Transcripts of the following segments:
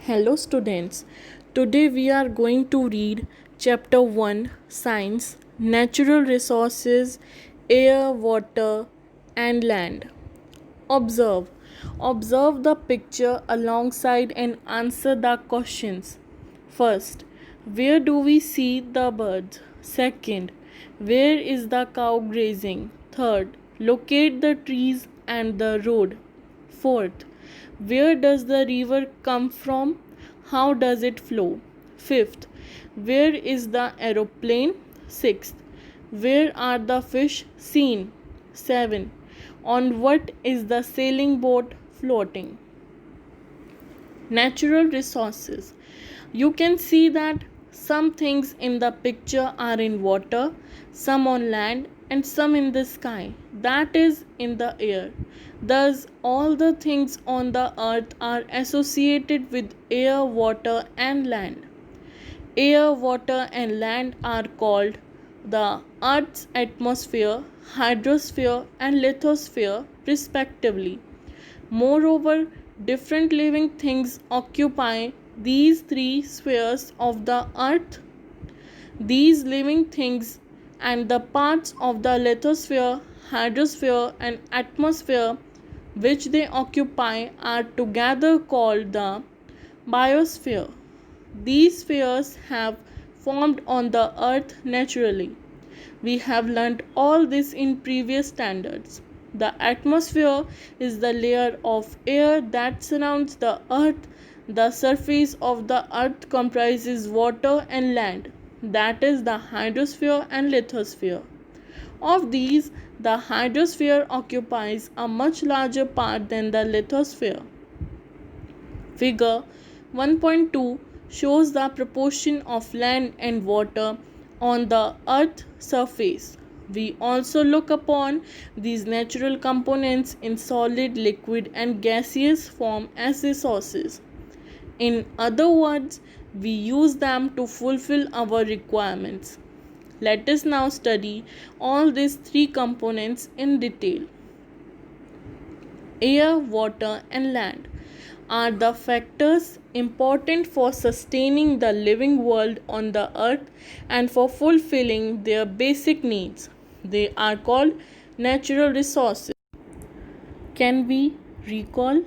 Hello students. Today we are going to read chapter 1 Science Natural Resources Air, Water and Land. Observe. Observe the picture alongside and answer the questions. First, where do we see the birds? Second, where is the cow grazing? Third, locate the trees and the road. Fourth, where does the river come from? How does it flow? Fifth, where is the aeroplane? Sixth, where are the fish seen? 7. On what is the sailing boat floating? Natural resources. You can see that some things in the picture are in water, some on land, and some in the sky, that is, in the air. Thus, all the things on the earth are associated with air, water, and land. Air, water, and land are called the Earth's atmosphere, hydrosphere, and lithosphere, respectively. Moreover, different living things occupy these three spheres of the earth. These living things and the parts of the lithosphere, hydrosphere, and atmosphere which they occupy are together called the biosphere. These spheres have formed on the earth naturally. We have learnt all this in previous standards. The atmosphere is the layer of air that surrounds the earth. The surface of the earth comprises water and land, that is, the hydrosphere and lithosphere. Of these, the hydrosphere occupies a much larger part than the lithosphere. Figure 1.2 shows the proportion of land and water on the earth's surface. We also look upon these natural components in solid, liquid, and gaseous form as resources. In other words, we use them to fulfill our requirements. Let us now study all these three components in detail. Air, water, and land are the factors important for sustaining the living world on the earth and for fulfilling their basic needs. They are called natural resources. Can we recall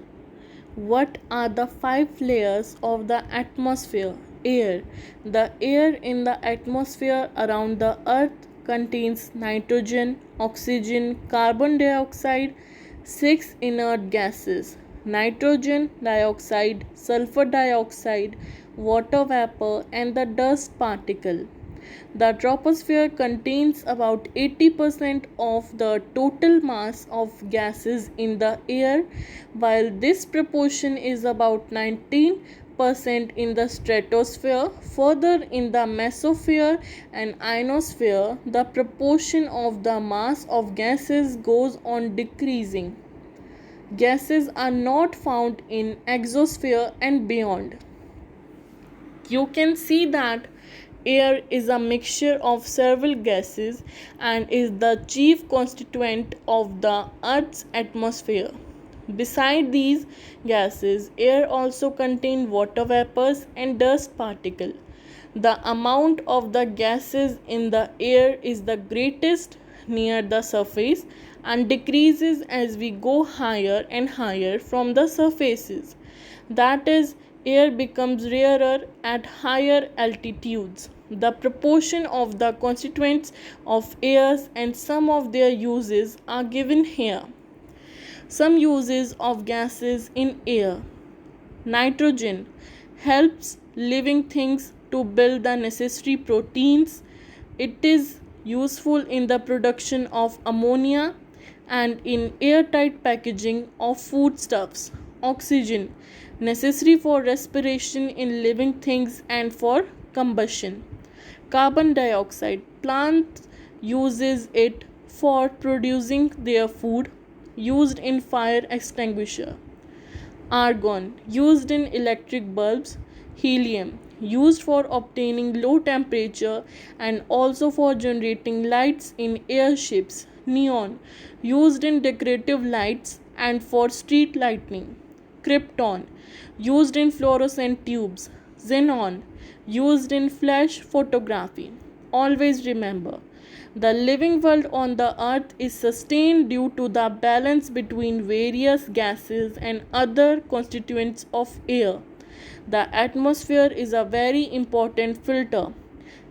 what are the five layers of the atmosphere? Air. The air in the atmosphere around the earth contains nitrogen, oxygen, carbon dioxide, six inert gases: nitrogen dioxide, sulfur dioxide, water vapor, and the dust particle. The troposphere contains about 80% of the total mass of gases in the air, while this proportion is about 19% in the stratosphere. Further, in the mesosphere and ionosphere, the proportion of the mass of gases goes on decreasing. Gases are not found in exosphere and beyond. You can see that air is a mixture of several gases and is the chief constituent of the Earth's atmosphere. Beside these gases, air also contains water vapors and dust particles. The amount of the gases in the air is the greatest near the surface and decreases as we go higher and higher from the surfaces. That is, air becomes rarer at higher altitudes. The proportion of the constituents of airs and some of their uses are given here. Some uses of gases in air. Nitrogen helps living things to build the necessary proteins. It is useful in the production of ammonia and in airtight packaging of foodstuffs. Oxygen necessary for respiration in living things and for combustion. Carbon dioxide, plant uses it for producing their food, used in fire extinguisher. Argon used in electric bulbs. Helium used for obtaining low temperature and also for generating lights in airships. Neon used in decorative lights and for street lighting. krypton, used in fluorescent tubes, xenon, used in flash photography. Always remember, the living world on the earth is sustained due to the balance between various gases and other constituents of air. The atmosphere is a very important filter.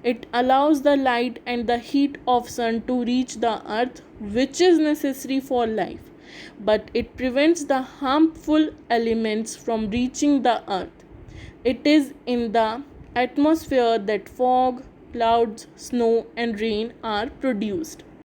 It allows the light and the heat of sun to reach the earth, which is necessary for life, but it prevents the harmful elements from reaching the earth. It is in the atmosphere that fog, clouds, snow, and rain are produced.